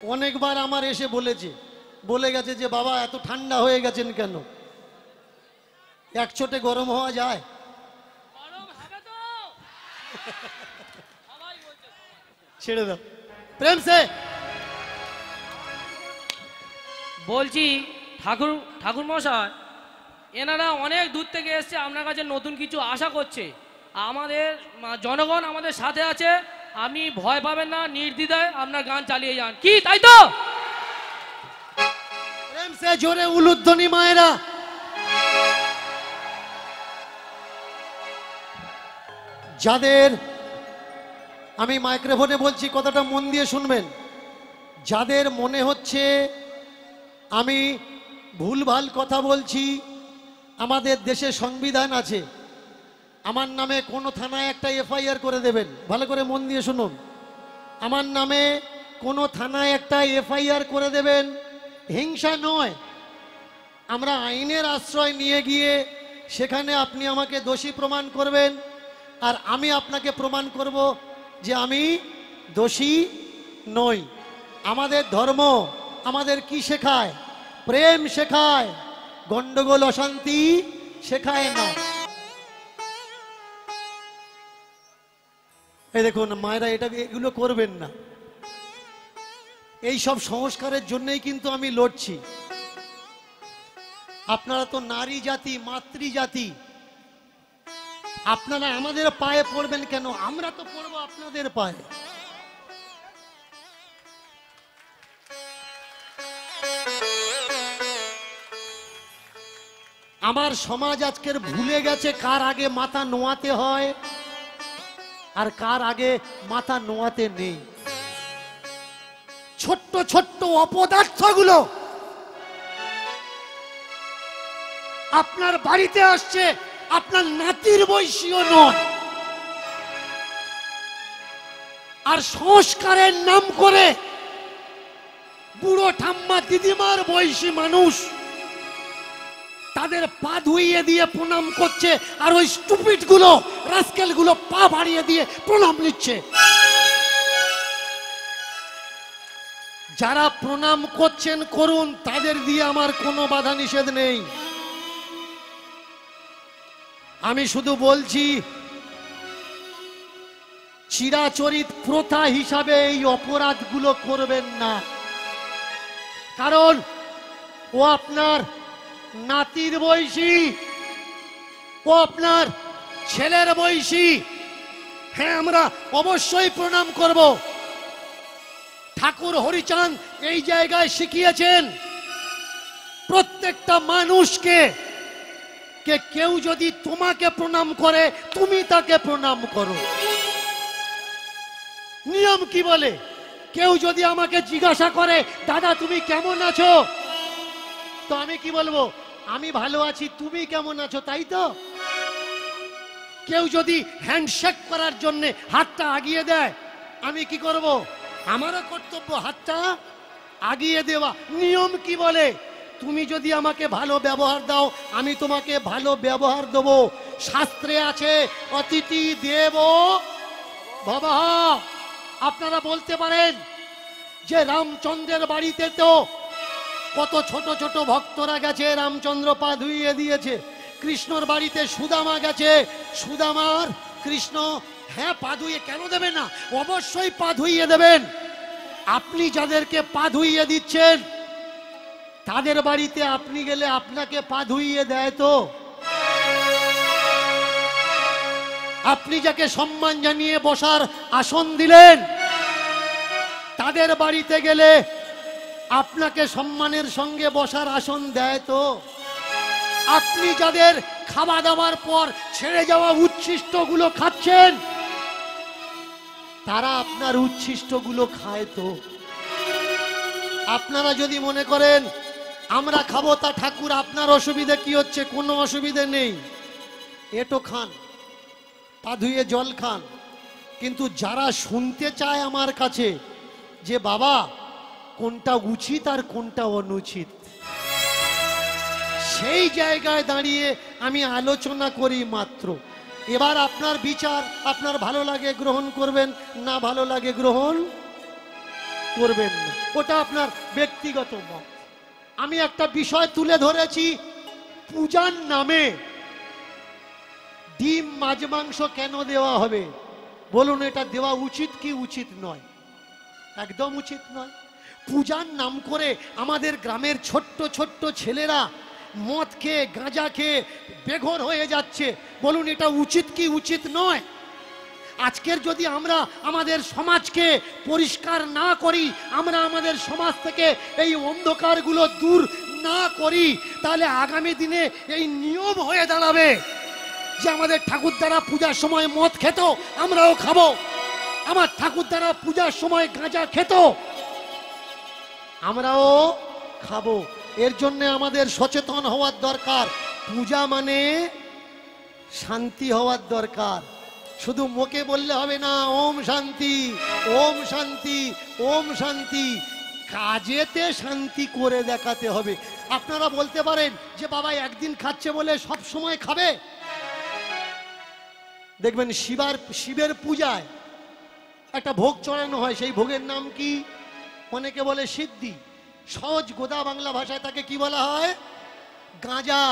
অনেকবার আমার এসে বলে গেছে যে বাবা এত ঠান্ডা হয়ে গেছেন কেন? এক ছোটে গরম হওয়া যায়? ছেড়ে দাও প্রেম সে। বলছি ঠাকুর মশাই, এনারা অনেক দূর থেকে এসছে, আপনার কাছে নতুন কিছু আশা করছে। আমাদের জনগণ আমাদের সাথে আছে, আপনি ভয় পাবেন না, নির্দ্বিধায় আপনার গান চালিয়ে যান, কি তাই তো? প্রেম সে জোরে উলুধ্বনি মায়েরা। যাদের আমি মাইক্রোফোনে বলছি, কথাটা মন দিয়ে শুনবেন, যাদের মনে হচ্ছে আমি ভুলভাল কথা বলছি, আমাদের দেশে সংবিধান আছে, আমার নামে কোনো থানায় একটা এফআইআর করে দেবেন। ভালো করে মন দিয়ে শুনুন, আমার নামে কোনো থানায় একটা এফআইআর করে দেবেন। হিংসা নয়, আমরা আইনের আশ্রয় নিয়ে গিয়ে সেখানে আপনি আমাকে দোষী প্রমাণ করবেন, আর আমি আপনাকে প্রমাণ করব যে আমি দোষী নই। আমাদের ধর্ম আমাদের কি শেখায়? প্রেম শেখায়, গন্ডগোল অশান্তি শেখায় না। এই দেখুন মায়েরা, এগুলো করবেন না। এই সব সংস্কারের জন্যই কিন্তু আমি লড়ছি। আপনারা তো নারী জাতি, মাতৃজাতি, আপনারা আমাদের পায়ে পড়বেন কেন? আমরা তো পড়বো আপনাদের পায়ে। আমার সমাজ আজকের ভুলে গেছে কার আগে মাথা নোয়াতে হয় আর কার আগে মাথা নোয়াতে নেই। ছোট্ট ছোট্ট অপদার্থগুলো আপনার বাড়িতে আসছে, আপনার নাতির বয়সীও নয়, আর সংস্কারের নাম করে বুড়ো ঠাম্মা দিদিমার বয়সী মানুষ তাদের পা ধুইয়ে দিয়ে প্রণাম করছে, আর ওই স্টুপিড গুলো, রাস্কেল গুলো পা বাড়িয়ে দিয়ে প্রণাম নিচ্ছে। যারা প্রণাম করছেন করুন, তাদের দিয়ে আমার কোনো বাধা নিষেধ নেই। আমি শুধু বলছি, চিরাচরিত প্রথা হিসাবে এই অপরাধগুলো করবেন না, কারণ ও আপনার নাতির বয়সী, ও আপনার ছেলের বয়সী। হ্যাঁ, আমরা অবশ্যই প্রণাম করব। ঠাকুর হরিচাঁদ এই জায়গায় শিখিয়েছেন প্রত্যেকটা মানুষকে, কেউ যদি তোমাকে প্রণাম করে তুমি তাকে প্রণাম করো। নিয়ম কি বলে? কেউ যদি আমাকে জিজ্ঞাসা করে দাদা তুমি কেমন আছো, তো আমি কি বলবো? আমি ভালো আছি, তুমি কেমন আছো, তাই তো? কেউ যদি হ্যান্ডশেক করার জন্য হাতটা আগিয়ে দেয়, আমি কি করব? আমারও কর্তব্য হাতটা আগিয়ে দেওয়া। নিয়ম কি বলে? তুমি যদি আমাকে ভালো ব্যবহার দাও, আমি তোমাকে ভালো ব্যবহার দেব। শাস্ত্রে আছে অতিথি দেব ভবঃ। আপনারা বলতে পারেন যে রামচন্দ্রের বাড়িতে তো কত ছোট ছোট ভক্তরা গেছে, রামচন্দ্র পা ধুইয়ে দিয়েছে। কৃষ্ণর বাড়িতে সুদামা গেছে, সুদামার কৃষ্ণ, হ্যাঁ পা ধুইয়ে কেন দেবেন না? অবশ্যই পা ধুইয়ে দেবেন। আপনি যাদেরকে পা ধুইয়ে দিচ্ছেন তাদের বাড়িতে আপনি গেলে আপনাকে পা ধুইয়ে দেয় তো? আপনি যাকে সম্মান জানিয়ে বসার আসন দিলেন, তাদের বাড়িতে গেলে আপনাকে সম্মানের সঙ্গে বসার আসন দেয় তো? আপনি যাদের খাওয়া দাওয়ার পর ছেড়ে যাওয়া উচ্ছিষ্টগুলো খাচ্ছেন, তারা আপনার উচ্ছিষ্টগুলো খায় তো? আপনারা যদি মনে করেন আমরা খাবো, তা ঠাকুর আপনার অসুবিধা কি হচ্ছে? কোনো অসুবিধে নেই, এটো খান, পা ধুয়ে জল খান। কিন্তু যারা শুনতে চায় আমার কাছে যে বাবা কোনটা উচিত আর কোনটা অনুচিত, সেই জায়গায় দাঁড়িয়ে আমি আলোচনা করি মাত্র। এবার আপনার বিচার, আপনার ভালো লাগে গ্রহণ করবেন, না ভালো লাগে গ্রহণ করবেন না, ওটা আপনার ব্যক্তিগত মত। আমি একটা বিষয় তুলে ধরেছি, পূজার নামে ডিম মাছ মাংস কেন দেওয়া হবে বলুন? এটা দেওয়া উচিত কি উচিত নয়? একদম উচিত নয়। পূজার নাম করে আমাদের গ্রামের ছোট্ট ছোট্ট ছেলেরা মদ খেয়ে গাঁজা খেয়ে বেঘর হয়ে যাচ্ছে, বলুন এটা উচিত কি উচিত নয়? আজকের যদি আমরা আমাদের সমাজকে পরিষ্কার না করি, আমরা আমাদের সমাজ থেকে এই অন্ধকারগুলো দূর না করি, তাহলে আগামী দিনে এই নিয়ম হয়ে দাঁড়াবে যে আমাদের ঠাকুরদারা পূজার সময় মদ খেত, আমরাও খাবো। আমার ঠাকুরদারা পূজার সময় গাঁজা খেত, আমরাও খাবো। এর জন্য আমাদের সচেতন হওয়ার দরকার। পূজা মানে শান্তি হওয়ার দরকার। শুধু মুখে বললে হবে না ওম শান্তি, ওম শান্তি, ওম শান্তি, কাজেতে শান্তি করে দেখাতে হবে। আপনারা বলতে পারেন যে বাবা একদিন খাচ্ছে বলে সব সময় খাবে? দেখবেন শিবের পূজায় একটা ভোগ চড়ানো হয়, সেই ভোগের নাম কি? অনেকে বলে সিদ্ধি, সহজ গোদা বাংলা ভাষায় তাকে কি বলা হয়? গাঁজা।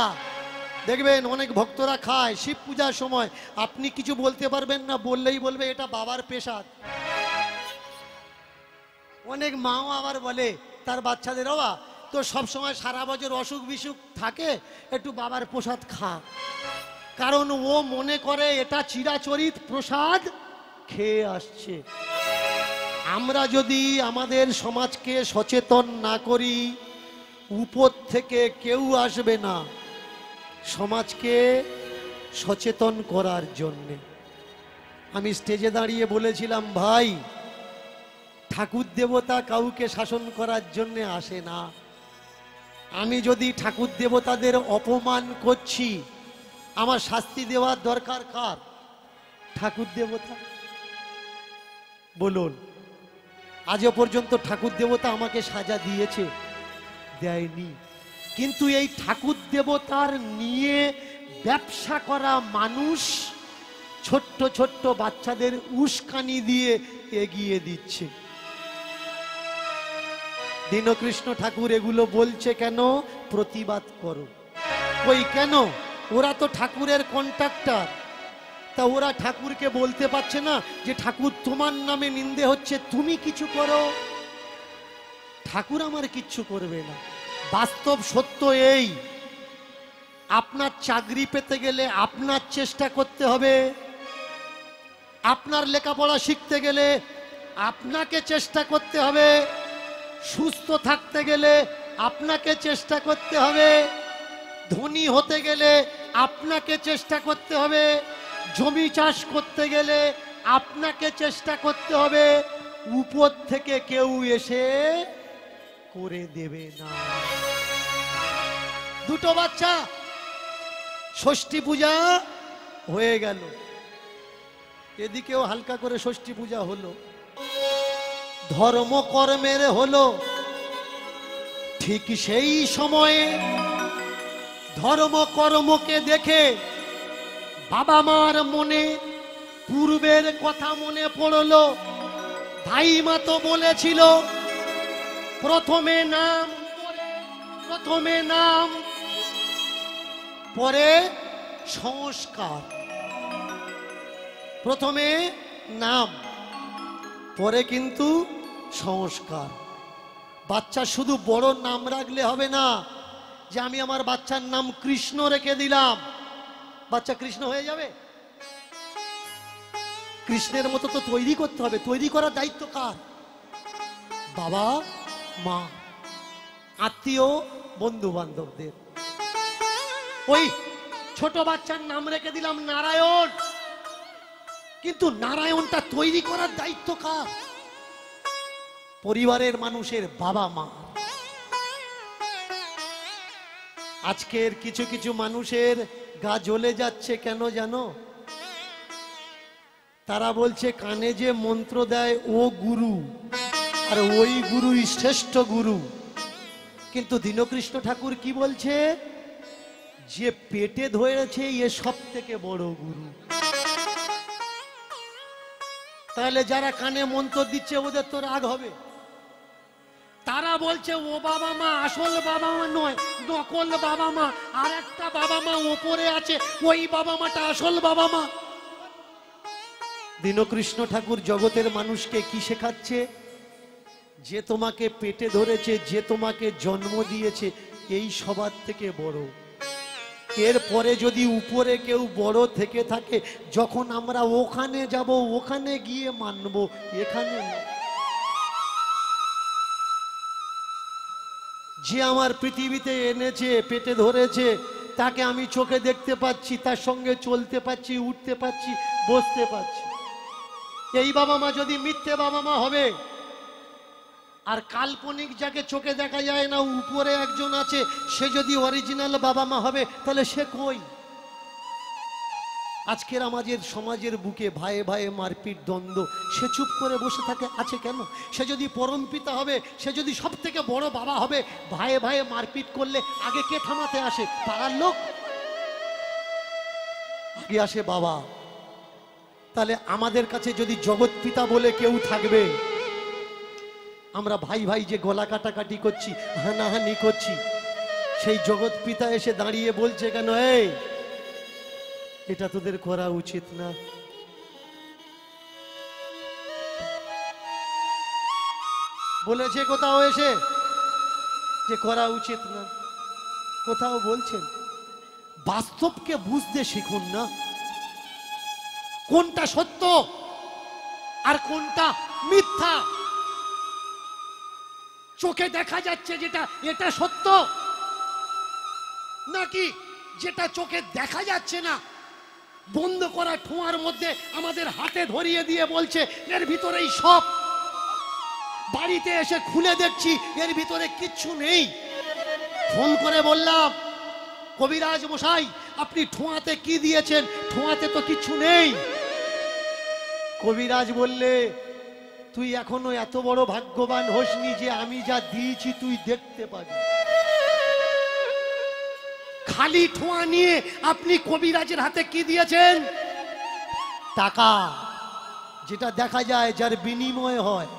দেখবেন অনেক ভক্তরা খায় শিব পূজার সময়। আপনি কিছু বলতে পারবেন না, বললেই বলবে এটা বাবার প্রসাদ। অনেক মাও আবার বলে তার বাচ্চাদের, বাবা তো সব সময় সারা বছর অসুখ বিসুখ থাকে, একটু বাবার প্রসাদ খা। কারণ ও মনে করে এটা চিরাচরিত প্রসাদ খেয়ে আসছে। আমরা যদি আমাদের সমাজকে সচেতন না করি, উপর থেকে কেউ আসবে না সমাজকে সচেতন করার জন্যে। আমি স্টেজে দাঁড়িয়ে বলেছিলাম, ভাই ঠাকুর দেবতা কাউকে শাসন করার জন্যে আসে না। আমি যদি ঠাকুর দেবতাদের অপমান করছি, আমার শাস্তি দেওয়ার দরকার কার? ঠাকুর দেবতা। বলুন, আজও পর্যন্ত ঠাকুর দেবতা আমাকে সাজা দিয়েছে? দেয়নি। কিন্তু এই ঠাকুর দেবতার নিয়ে ব্যবসা করা মানুষ ছোট্ট ছোট্ট বাচ্চাদের উস্কানি দিয়ে এগিয়ে দিচ্ছে। দীনকৃষ্ণ ঠাকুর এগুলো বলছে কেন? প্রতিবাদ করো। ওই কেন? ওরা তো ঠাকুরের কন্ট্রাক্টর, তা ওরা ঠাকুরকে বলতে পারছে না যে ঠাকুর তোমার নামে নিন্দে হচ্ছে, তুমি কিছু করো? ঠাকুর আমার কিচ্ছু করবে না। বাস্তব সত্য এই, আপনার চাকরি পেতে গেলে আপনার চেষ্টা করতে হবে, আপনার লেখাপড়া শিখতে গেলে আপনাকে চেষ্টা করতে হবে, সুস্থ থাকতে গেলে আপনাকে চেষ্টা করতে হবে, ধনী হতে গেলে আপনাকে চেষ্টা করতে হবে, জমি চাষ করতে গেলে আপনাকে চেষ্টা করতে হবে। উপর থেকে কেউ এসে করে দেবে না। দুটো বাচ্চা, ষষ্ঠী পূজা হয়ে গেল, এদিকেও হালকা করে ষষ্ঠী পূজা হলো, ধর্মকর্মের হলো। ঠিক সেই সময়ে ধর্মকর্মকে দেখে বাবা মার মনে পূর্বের কথা মনে পড়লো। ভাই মা তো বলেছিল প্রথমে নাম, প্রথমে নাম পরে সংস্কার। প্রথমে নাম পরে কিন্তু সংস্কার। বাচ্চা শুধু বড় নাম রাখলে হবে না, যে আমি আমার বাচ্চার নাম কৃষ্ণ রেখে দিলাম, বাচ্চা কৃষ্ণ হয়ে যাবে? কৃষ্ণের মতো তো তৈরি করতে হবে। তৈরি করার দায়িত্ব কার? বাবা মা, আত্মীয়, বন্ধু বান্ধবদের। ওই ছোট বাচ্চার নাম রেখে দিলাম নারায়ণ, কিন্তু নারায়ণটা তৈরি করার দায়িত্ব কার? পরিবারের মানুষের, বাবা মা। আজকের কিছু কিছু মানুষের গা জ্বলে যাচ্ছে কেন জানো? তারা বলছে কানে যে মন্ত্র দেয় ও গুরু, আর ওই গুরুই শ্রেষ্ঠ গুরু। কিন্তু দীনকৃষ্ণ ঠাকুর কি বলছে? যে পেটে ধরেছে এ সব থেকে বড় গুরু। তাহলে যারা কানে মন্ত্র দিচ্ছে ওদের তো রাগ হবে, তারা বলছে ও বাবা মা আসল বাবা মা নয়, নকল বাবা মা, আর একটা বাবা মা ওপরে আছে, ওই বাবা মাটা আসল বাবা মা। দীনকৃষ্ণ ঠাকুর জগতের মানুষকে কি শেখাচ্ছে? যে তোমাকে পেটে ধরেছে, যে তোমাকে জন্ম দিয়েছে, এই সবার থেকে বড়। এরপরে যদি উপরে কেউ বড় থেকে থাকে, যখন আমরা ওখানে যাব ওখানে গিয়ে মানব, এখানে না। যে আমার পৃথিবীতে এনেছে, পেটে ধরেছে, তাকে আমি চোখে দেখতে পাচ্ছি, তার সঙ্গে চলতে পাচ্ছি, উঠতে পাচ্ছি, বসতে পাচ্ছি। এই বাবা মা যদি মিথ্যে বাবা মা হবে, আর কাল্পনিক যাকে চোখে দেখা যায় না উপরে একজন আছে, সে যদি অরিজিনাল বাবা মা হবে, তাহলে সে কই? আজকের আমাদের সমাজের বুকে ভাইয়ে ভাইয়ে মারপিট, দ্বন্দ্ব, সে চুপ করে বসে থাকে আছে কেন? সে যদি পরম পিতা হবে, সে যদি সব থেকে বড় বাবা হবে, ভাইয়ে ভাইয়ে মারপিট করলে আগে কে থামাতে আসে? পাড়ার লোক? আগে আসে বাবা। তাহলে আমাদের কাছে যদি জগৎ পিতা বলে কেউ থাকবে, আমরা ভাই ভাই যে গলা কাটাকাটি করছি, হানাহানি করছি, সেই জগৎ পিতা এসে দাঁড়িয়ে বলছে কেন, এই এটা তোদের করা উচিত না? বলেছে কোথাও এসে যে করা উচিত না? কোথাও বলছেন? বাস্তবকে বুঝতে শিখুন না, কোনটা সত্য আর কোনটা মিথ্যা। চোখে দেখা যাচ্ছে যেটা, এটা সত্য, নাকি যেটা চোখে দেখা যাচ্ছে না, বন্ধ করা ঠোঁয়ার মধ্যে আমাদের হাতে ধরিয়ে দিয়ে বলছে এর ভিতরেই সব। বাড়িতে এসে খুলে দেখছি এর ভিতরে কিচ্ছু নেই। ফোন করে বললাম, কবিরাজ মশাই আপনি ঠোঁয়াতে কি দিয়েছেন? ঠোঁয়াতে তো কিচ্ছু নেই। কবিরাজ বললে, তুই এখনো এত বড় ভাগ্যবান হোসনি যে আমি যা দিয়েছি তুই দেখতে পাবি। খালি ঠোঁয়া নিয়ে আপনি কবিরাজের হাতে কি দিয়েছেন? টাকা, যেটা দেখা যায়, যার বিনিময় হয়।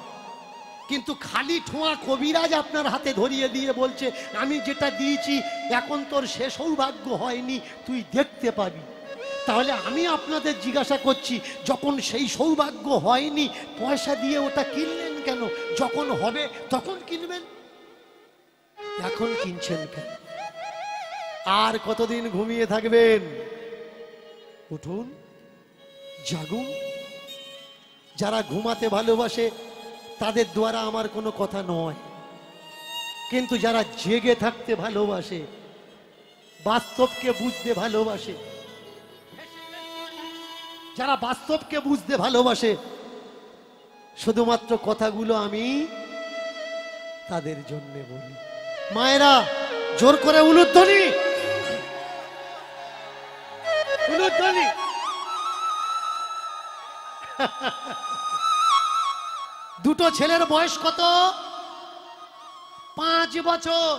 কিন্তু খালি ঠোঁয়া কবিরাজ আপনার হাতে ধরিয়ে দিয়ে বলছে আমি যেটা দিয়েছি এখন তোর সে সৌভাগ্য হয়নি, তুই দেখতে পাবি। তাহলে আমি আপনাদের জিজ্ঞাসা করছি, যখন সেই সৌভাগ্য হয়নি পয়সা দিয়ে ওটা কিনলেন কেন? যখন হবে তখন কিনবেন, এখন কিনছেন কেন? আর কতদিন ঘুমিয়ে থাকবেন? উঠুন, জাগুন। যারা ঘুমাতে ভালোবাসে তাদের দ্বারা আমার কোনো কথা নয়, কিন্তু যারা জেগে থাকতে ভালোবাসে, বাস্তবকে বুঝতে ভালোবাসে, যারা বাস্তবকে বুঝতে ভালোবাসে, শুধুমাত্র কথাগুলো আমি তাদের জন্য বলি। মায়েরা জোর করে উলুধ্বনি, উলুধ্বনি। দুটো ছেলের বয়স কত? 5 বছর।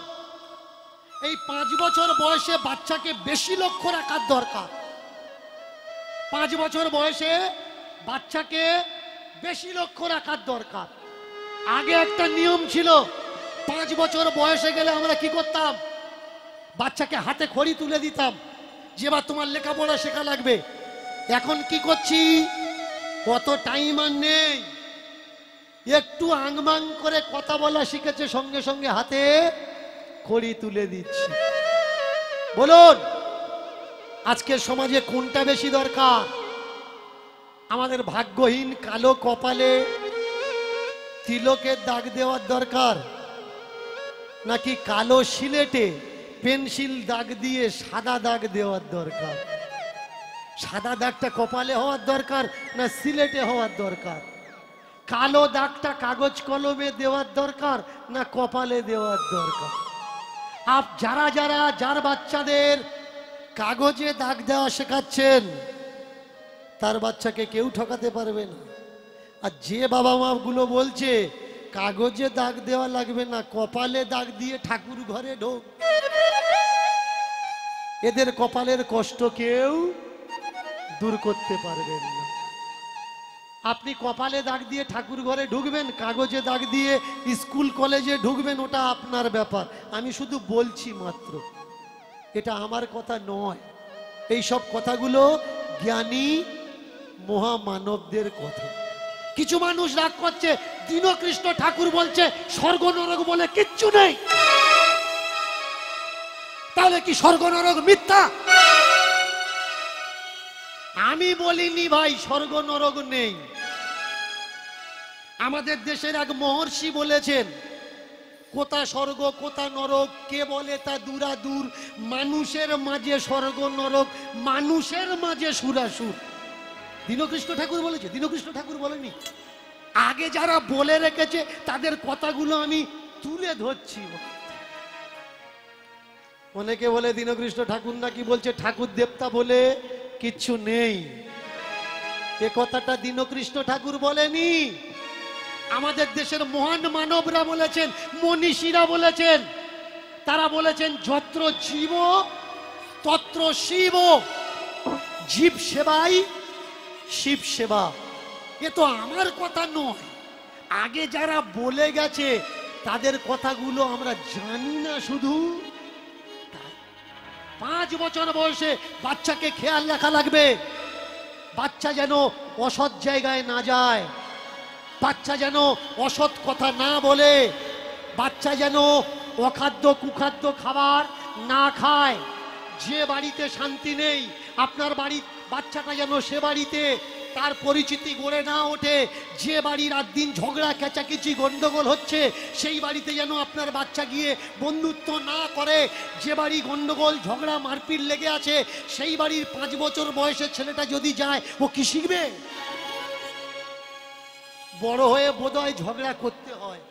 এই 5 বছর বয়সে বাচ্চাকে বেশি লক্ষ্য রাখার দরকার। 5 বছর বয়সে বাচ্চাকে বেশি লক্ষ্য রাখার দরকার। আগে একটা নিয়ম ছিল, 5 বছর বয়সে গেলে আমরা কি করতাম? বাচ্চাকে হাতে খড়ি তুলে দিতাম যে এবার তোমার লেখাপড়া শেখা লাগবে। এখন কি করছি? কত টাইম আর নেই, একটু আংমাং করে কথা বলা শিখেছে, সঙ্গে সঙ্গে হাতে খড়ি তুলে দিচ্ছি। বলুন আজকের সমাজে কোনটা বেশি দরকার? আমাদের ভাগ্যহীন কালো কপালে তিলকের দাগ দেওয়ার দরকার, নাকি কালো সিলেটে পেন্সিল দাগ দিয়ে সাদা দাগ দেওয়ার দরকার? সাদা দাগটা কপালে হওয়ার দরকার না সিলেটে হওয়ার দরকার? কালো দাগটা কাগজ কলমে দেওয়ার দরকার না কপালে দেওয়ার দরকার? যারা যারা যার বাচ্চাদের কাগজে দাগ দেওয়া শেখাচ্ছেন, তার বাচ্চাকে কেউ ঠকাতে পারবে না। আর যে বাবা মা গুলো বলছে কাগজে দাগ দেওয়া লাগবে না, কপালে দাগ দিয়ে ঠাকুর ঘরে ঢোক, এদের কপালের কষ্ট কেউ দূর করতে পারবেন না। আপনি কপালে দাগ দিয়ে ঠাকুর ঘরে ঢুকবেন, কাগজে দাগ দিয়ে স্কুল কলেজে ঢুকবেন, ওটা আপনার ব্যাপার। আমি শুধু বলছি মাত্র, এটা আমার কথা নয়। এই সব কথাগুলো জ্ঞানী মহামানবদের কথা। কিছু মানুষ রাগ করছে, দীনকৃষ্ণ ঠাকুর বলছে স্বর্গ নরক বলে কিচ্ছু নেই। তাহলে কি স্বর্গ নরক মিথ্যা? আমি বলিনি ভাই স্বর্গ নরক নেই। আমাদের দেশের এক মহর্ষি বলেছেন, কোথা স্বর্গ কোথা নরক কে বলে তা দূরাদূর, মানুষের মাঝে স্বর্গ নরক, মানুষের মাঝে সুরাসুর। দীনকৃষ্ণ ঠাকুর বলেছে, দীনকৃষ্ণ ঠাকুর বলেনি। আগে যারা বলে রেখেছে তাদের কথাগুলো আমি তুলে ধরছি। অনেকে বলে দীনকৃষ্ণ ঠাকুর নাকি বলছে ঠাকুর দেবতা বলে কিচ্ছু নেই। এ কথাটা দীনকৃষ্ণ ঠাকুর বলেনি, আমাদের দেশের মহান মানবরা বলেছেন, মনীষীরা বলেছেন। তারা বলেছেন যত্র জীব তত্র শিব, জীব সেবাই শিব সেবা। এ তো আমার কথা নয়, আগে যারা বলে গেছে তাদের কথাগুলো আমরা জানি না। শুধু 5 বছর বয়সে বাচ্চাকে খেয়াল রাখা লাগবে, বাচ্চা যেন অসৎ জায়গায় না যায়, বাচ্চা যেন অসৎ কথা না বলে, বাচ্চা যেন অখাদ্য কুখাদ্য খাবার না খায়। যে বাড়িতে শান্তি নেই, আপনার বাড়ির বাচ্চাটা যেন সে বাড়িতে তার পরিচিতি গড়ে না ওঠে। যে বাড়ির রাত দিন ঝগড়া কেচাকেচি গন্ডগোল হচ্ছে, সেই বাড়িতে যেন আপনার বাচ্চা গিয়ে বন্ধুত্ব না করে। যে বাড়ি গন্ডগোল ঝগড়া মারপিট লেগে আছে, সেই বাড়ির 5 বছর বয়সের ছেলেটা যদি যায়, ও কি শিখবে? বড় হয়ে বোধহয় ঝগড়া করতে হয়,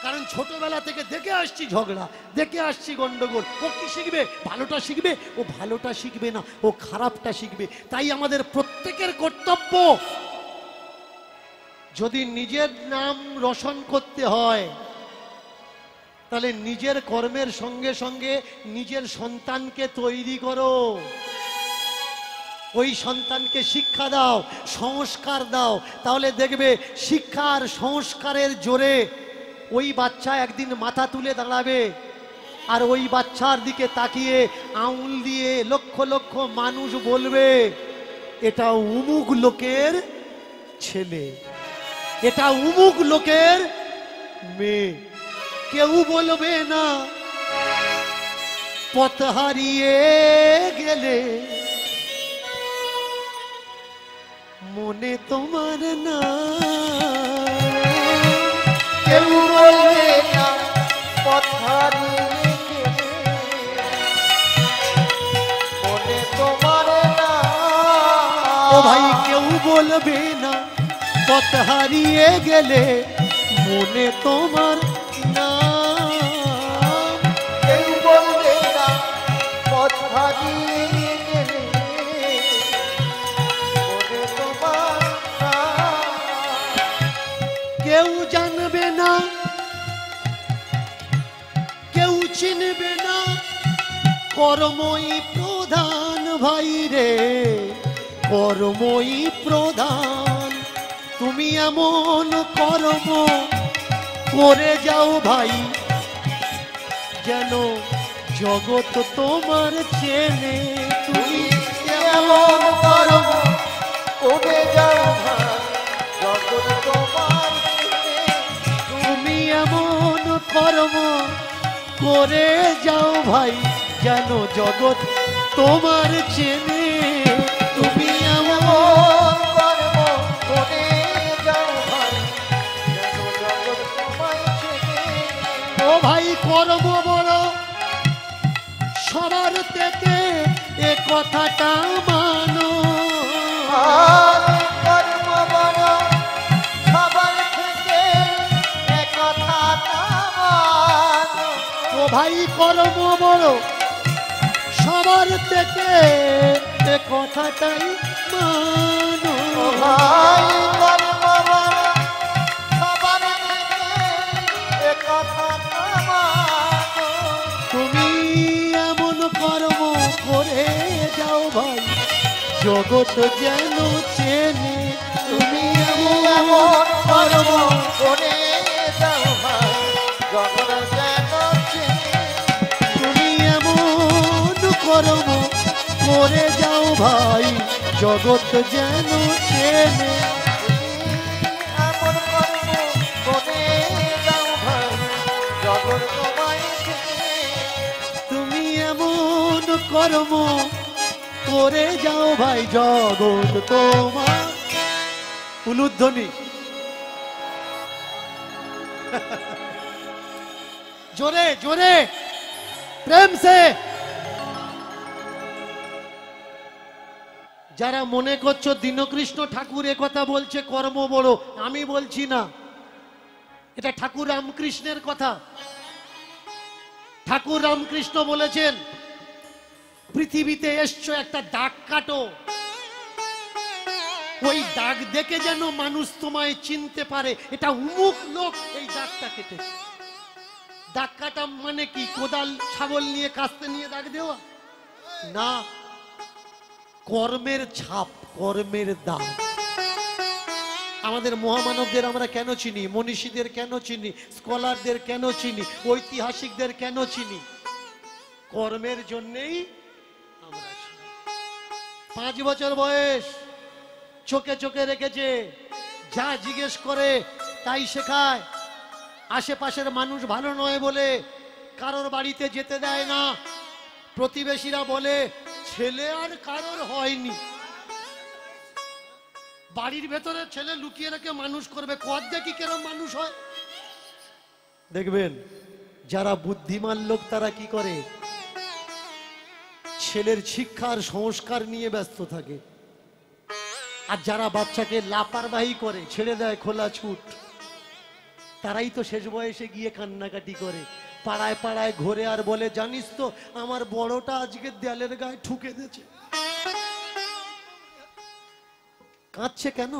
কারণ ছোটবেলা থেকে দেখে আসছি ঝগড়া, দেখে আসছি গন্ডগোল। ও কি শিখবে? ভালোটা শিখবে? ও ভালোটা শিখবে না, ও খারাপটা শিখবে। তাই আমাদের প্রত্যেকের কর্তব্য, যদি নিজের নাম রোশন করতে হয় তাহলে নিজের কর্মের সঙ্গে সঙ্গে নিজের সন্তানকে তৈরি করো। ওই সন্তানকে শিক্ষা দাও, সংস্কার দাও, তাহলে দেখবে শিক্ষা আর সংস্কারের জোরে ওই বাচ্চা একদিন মাথা তুলে দাঁড়াবে। আর ওই বাচ্চার দিকে তাকিয়ে আঙুল দিয়ে লক্ষ লক্ষ মানুষ বলবে এটা উমুক লোকের ছেলে, এটা উমুক লোকের মেয়ে। কেউ বলবে না পথ হারিয়ে গেলে মনে তোমার না, কেউ বলবে না পথ হারিয়ে গেলে মনে তোমার না। ও ভাই কেউ বলবে না পথ হারিয়ে গেলে মনে তোমার না, কেউ বলবে না পথ হারিয়ে গেলে মনে তোমার না। কেউ জানবে না, কেউ চিনবে না, কর্মই প্রধান ভাই রে, কর্মই প্রধান। তুমি এমন কর্ম করে যাও ভাই যেন জগৎ তোমার চেনে। তুমি এমন কর্ম করে যাও ভাই জগৎ তোমার চেনে। তুমি এমন কর্ম করে যাও ভাই যেন জগৎ তোমার চেনে। তুমি এমন কর্ম করে যাও ভাই যেন জগৎ তোমায় চেনে। ও ভাই কর্ম বড় সবার থেকে, এ কথাটা মানো। কর্ম বড় সবার থেকে, এ কথাটা মানো। ও ভাই কর্ম বড় সবার থেকে, এ কথাটাই মানো। ভাই কর্ম বড় সবার থেকে, এ কথাটা মানো। তুমি এমন কর্ম করে যাও ভাই জগৎ যেন চেনে। তুমি এমন কর্ম করে যাও ভাই জগৎ যেন চেনে তুমি এমন কর্ম করে যাও ভাই জগৎ যেন চেনে এমন কর্ম করে যাও ভাই জগৎ তোমায় চেনে তুমি এমন কর্ম করে যাও ভাই জগৎ তোমার উলুধ্বনি জোরে জোরে প্রেম সে যারা মনে করছো দীনকৃষ্ণ ঠাকুর এ কথা বলছে কর্ম বড়, আমি বলছি না, এটা ঠাকুর রামকৃষ্ণের কথা। ঠাকুর রামকৃষ্ণ বলেছেন পৃথিবীতে এসছো একটা দাগ কাটো, ওই দাগ দেখে যেন মানুষ তোমায় চিনতে পারে এটা উমুক লোক এই দাগটা কেটেছে। দাগ কাটা মানে কি কোদাল ছাগল নিয়ে কাস্তে নিয়ে দাগ দেওয়া না, কর্মের ছাপ, কর্মের দাগ। আমাদের মহামানবদের আমরা কেন চিনি, মনীষীদের কেন চিনি, স্কলারদের কেন চিনি, ঐতিহাসিকদের কেন চিনি? কর্মের জন্যেই আমরা চিনি। 5 বছর বয়স, চোখে চোখে রেখেছে, যা জিজ্ঞেস করে তাই শেখায়। আশেপাশের মানুষ ভালো নয় বলে কারোর বাড়িতে যেতে দেয় না। প্রতিবেশীরা বলে ছেলে আর কারোর হয়নি। বাড়ির ভেতরে ছেলে লুকিয়ে রেখে মানুষ করবে, কত দেখি কেরম মানুষ হয়। দেখবেন যারা বুদ্ধিমান লোক তারা কি করে, ছেলের শিক্ষার সংস্কার নিয়ে ব্যস্ত থাকে। আর যারা বাচ্চাকে লাপারবাহি করে, ছেড়ে দেয় খোলা ছুট, তারাই তো শেষ বয়সে গিয়ে কান্নাকাটি করে, পাড়ায় পাড়ায় ঘোরে আর বলে জানিস তো আমার বড়টা আজকে দেয়ালের গায়ে ঠুকে দিয়েছে। কাঁদছে কেন?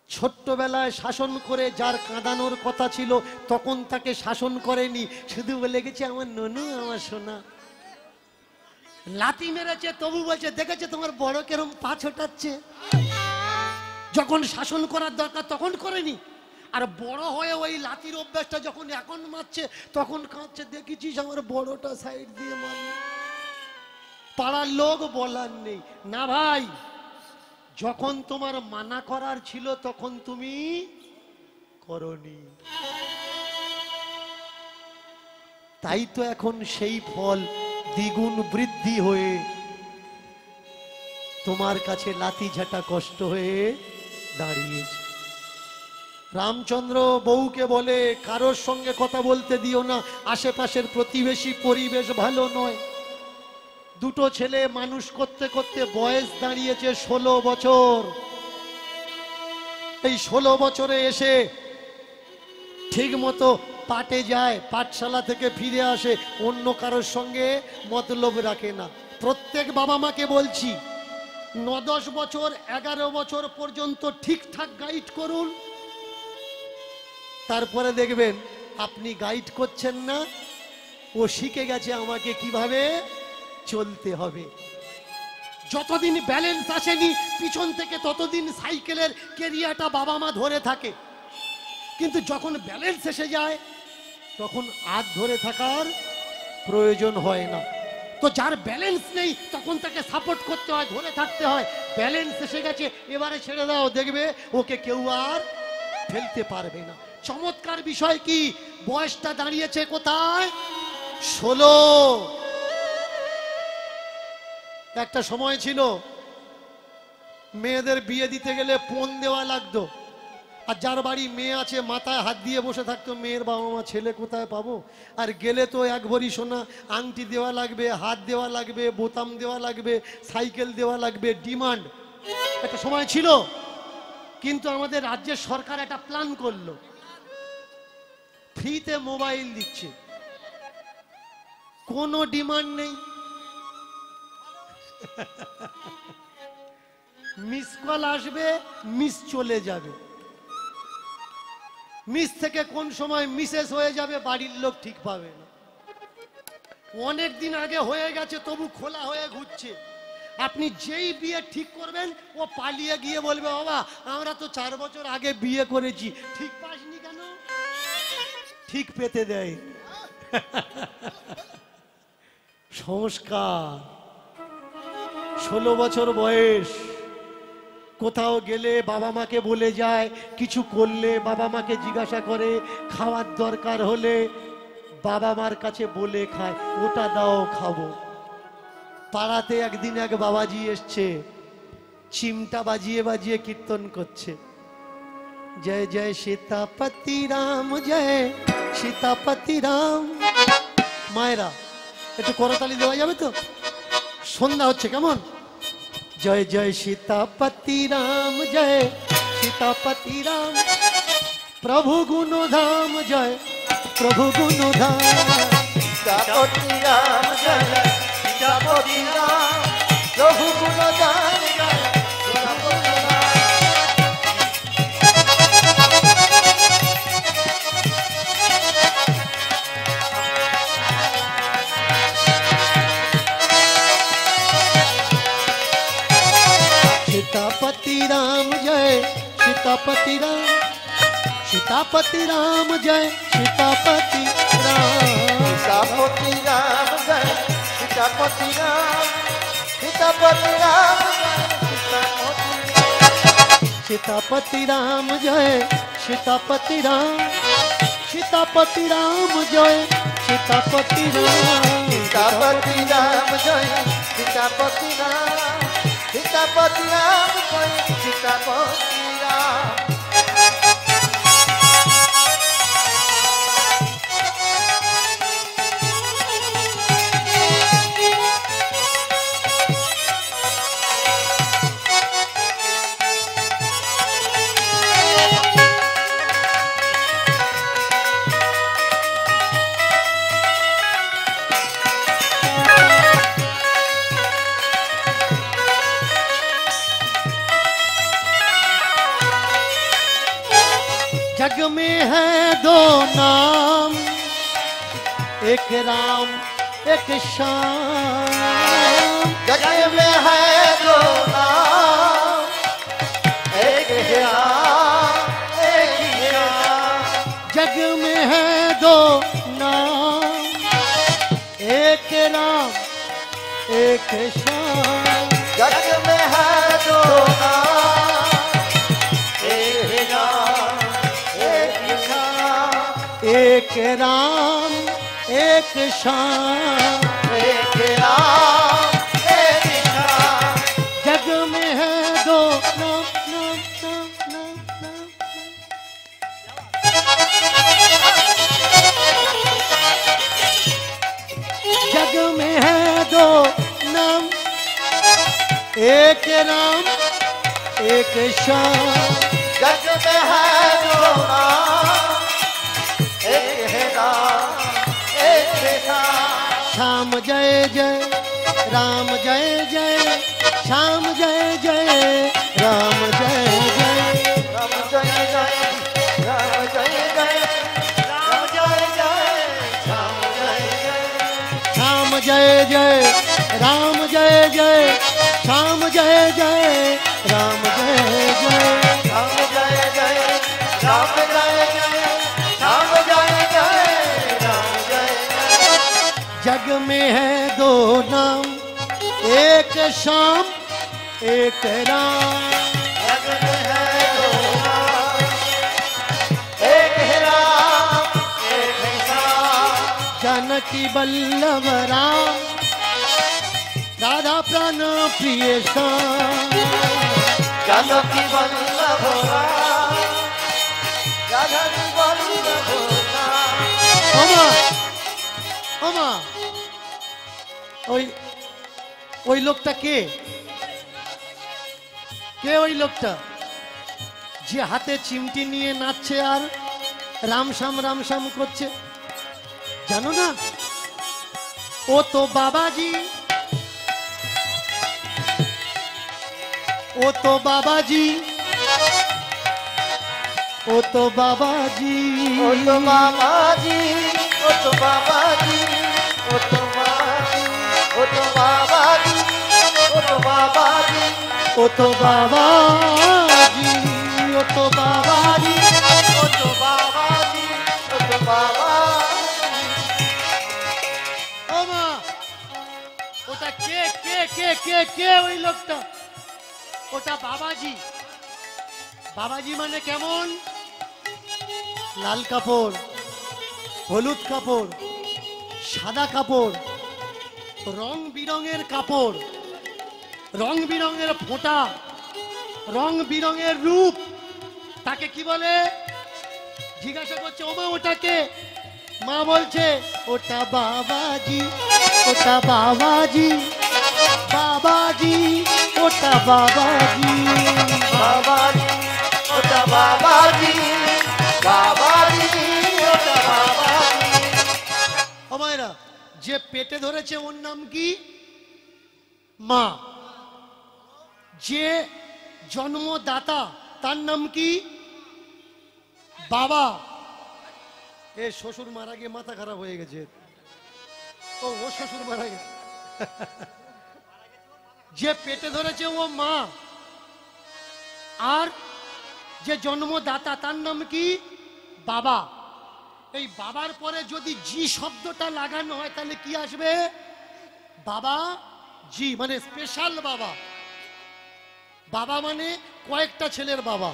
ছোট্টবেলায় শাসন করে যার কাঁদানোর কথা ছিল তখন তাকে শাসন করেনি, শুধু বলে গেছে আমার ননু আমার সোনা। লাথি মেরেছে তবু বলছে দেখেছে তোমার বড় কেরম পা ছোটাচ্ছে। যখন শাসন করার দরকার তখন করেনি, আর বড় হয়ে ওই লাথির অভ্যাসটা যখন এখন মারছে তখন কাঁদছে দেখেছিস আমার বড়টা সাইড দিয়ে মারল। পাড়ার লোক বলার নেই না ভাই, যখন তোমার মানা করার ছিল তখন তুমি করনি, তাই তো এখন সেই ফল দ্বিগুণ বৃদ্ধি হয়ে তোমার কাছে লাথি ঝাঁটা কষ্ট হয়ে দাঁড়িয়েছে। রামচন্দ্র বউকে বলে কারোর সঙ্গে কথা বলতে দিও না, আশেপাশের প্রতিবেশী পরিবেশ ভালো নয়। দুটো ছেলে মানুষ করতে করতে বয়স দাঁড়িয়েছে 16 বছর। এই 16 বছরে এসে ঠিক মতো পাটে যায়, পাঠশালা থেকে ফিরে আসে, অন্য কারোর সঙ্গে মতলব রাখে না। প্রত্যেক বাবা মাকে বলছি 9-10 বছর 11 বছর পর্যন্ত ঠিকঠাক গাইড করুন, তারপরে দেখবেন আপনি গাইড করছেন না, ও শিখে গেছে আমাকে কিভাবে চলতে হবে। যতদিন ব্যালেন্স আসেনি পিছন থেকে ততদিন সাইকেলের কেরিয়াটা বাবা মা ধরে থাকে, কিন্তু যখন ব্যালেন্স এসে যায় তখন আর ধরে থাকার প্রয়োজন হয় না। তো যার ব্যালেন্স নেই তখন তাকে সাপোর্ট করতে হয়, ধরে থাকতে হয়। ব্যালেন্স এসে গেছে এবারে ছেড়ে দাও, দেখবে ওকে কেউ আর ফেলতে পারবে না। চমৎকার বিষয় কি, বয়সটা দাঁড়িয়েছে কোথায়? 16। একটা সময় ছিল মেয়েদের বিয়ে দিতে গেলে পণ দেওয়া লাগতো, আর যার বাড়ি মেয়ে আছে মাথায় হাত দিয়ে বসে থাকতো মেয়ের বাবা মা, ছেলে কোথায় পাবো। আর গেলে তো 1 ভরি সোনা আংটি দেওয়া লাগবে, হাত দেওয়া লাগবে, বোতাম দেওয়া লাগবে, সাইকেল দেওয়া লাগবে, ডিমান্ড। একটা সময় ছিল, কিন্তু আমাদের রাজ্যের সরকার একটা প্ল্যান করলো, ফ্রিতে মোবাইল দিচ্ছে, কোনো ডিমান্ড নেই। মিস কল আসবে, মিস চলে যাবে, মিস থেকে কোন সময় মিসেস হয়ে যাবে বাড়ির লোক ঠিক পাবে না। অনেক দিন আগে হয়ে গেছে তবু খোলা হয়ে ঘুরছে। আপনি যেই বিয়ে ঠিক করবেন ও পালিয়ে গিয়ে বলবে বাবা আমরা তো 4 বছর আগে বিয়ে করেছি। ঠিক পাসনি কেন? ঠিক পেতে দেয়। সংস্কার। 16 বছর বয়স, কোথাও গেলে বাবা মাকে বলে যায়, কিছু করলে বাবা মাকে জিজ্ঞাসা করে, খাওয়ার দরকার হলে বাবা মার কাছে বলে খায়, ওটা দাও খাবো। পাড়াতে একদিন এক বাবাজি এসছে, চিমটা বাজিয়ে বাজিয়ে কীর্তন করছে, জয় জয় সীতাপতি রাম, জয় সীতাপতি রাম। মায়েরা একটু করতালি দেওয়া যাবে তো? সন্ধ্যা হচ্ছে কেমন? জয় জয় সীতাপতি রাম, জয় সীতাপতি রাম, প্রভু গুণধাম, জয় প্রভু গুণধাম। সীতাপতি রাম জয় সীতাপতি রাম, প্রভু গুণধাম জয় প্রভু গুণধাম। सीतापति राम जय सीतापति राम, सीतापति राम जय सीतापति राम। सीतापति राम जय सीतापति राम, सीतापति राम जय सीतापति राम जय सीतापति राम, सीतापति राम जय सीतापति राम। सीतापति राम जय सीतापति राम, सीतापति राम जय सीतापति राम। जग में है दो नाम, एक राम एक श्याम। जग में है दो नाम, एक राम एक श्याम। जग में है दो नाम, एक राम एक श्याम। जग में है दो नाम, एक राम एक श्याम। एक राम एक श्याम, एक राम एक श्याम। जग में है दो नाम नाम नाम नाम नाम। जग में है दो नाम, एक राम एक श्याम। जग में है दो नाम, एक राम एक श्याम। श्याम जय जय राम जय जय, श्याम जय जय राम जय जय। राम जय जय राम जय जय, राम जय जय राम जय जय। श्याम जय जय राम जय जय, श्याम जय जय राम जय जय। राम जय जय राम जय जय, राम जय जय राम जय जय। जग में है दो नाम, एक श्याम एक राम। जग में है दो नाम, एक राम एक श्याम। जानकी वल्लभ राम, राधा प्राण प्रिय श्याम। जानकी वल्लभ राम, जानकी वल्लभ राम। ওমা ওমা, ওই ওই লোকটা কে? কে ওই লোকটা যে হাতে চিমটি নিয়ে নাচছে আর রামশ্যাম রামশ্যাম করছে? জানো না? ও তো বাবাজি, ও তো বাবাজি, ও তো বাবাজি। ओ तो बाबा जी, ओ तो बाबा जी, ओ तो बाबा जी, ओ तो बाबा जी, ओ तो बाबा বাবাজি ও তো বাবাজি, ও তো বাবাজি। ও তো বাবাজি ও তো বাবাজি ও মা, ওটা কে কে কে কে কে ওই লোকটা? ওটা বাবাজি। বাবাজি মানে কেমন? লাল কাপড়, হলুদ কাপড়, সাদা কাপড়, রং বিরঙের কাপড়, রং বিরঙের ফোঁটা, রং বিরঙের রূপ। তাকে কি বলে? জিজ্ঞাসা করছে, ওমা ওটাকে? মা বলছে ওটা বাবাজি, ওটা বাবাজি, বাবাজি, ওটা বাবাজি। বাবাজি ওটা বাবাজি বাবাজি ওটা বাবাজি ও মায়েরা, যে পেটে ধরেছে ওর নাম কি? মা। যে জন্মদাতা তার নাম কি? বাবা। এ শ্বশুর মারা গিয়ে মাথা খারাপ হয়ে গেছে। ও ও শ্বশুর মারা গেছে। যে পেটে ধরেছে ও মা, আর যে জন্মদাতা তার নাম কি? বাবা। এই বাবার পরে যদি জি শব্দটা লাগানো হয় তাহলে কি আসবে? বাবা জি, মানে স্পেশাল বাবা। বাবা মানে কয়েকটা ছেলের বাবা।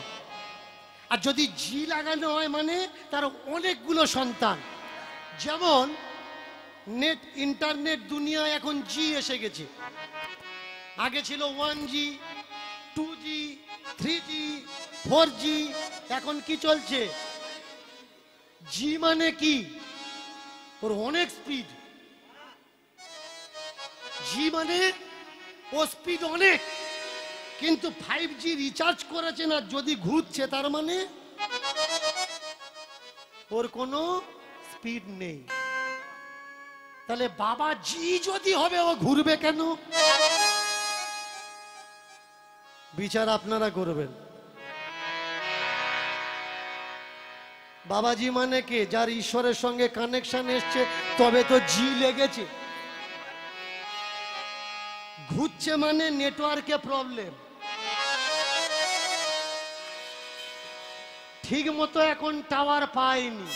আর যদি জি লাগানো হয় মানে তার অনেকগুলো সন্তান। যেমন নেট ইন্টারনেট দুনিয়ায় এখন জি এসে গেছে। আগে ছিল 1G, 2G, 3G, 4G, এখন কি চলছে? জি মানে কি? ওর অনেক স্পিড। জি মানে ও স্পিড অনেক, কিন্তু 5G রিচার্জ করেছে না, যদি ঘুরছে তার মানে ওর কোনো স্পিড নেই। তাহলে বাবা জি যদি হবে ও ঘুরবে কেন? বিচার আপনারা করবেন। বাবাজি মানে কে? যার ঈশ্বরের সঙ্গে কানেকশন এসছে, তবে তো জি লেগেছে। ঘুরছে মানে নেটওয়ার্কে প্রবলেম। ঠিক মতো এখন টাওয়ার পায়নি।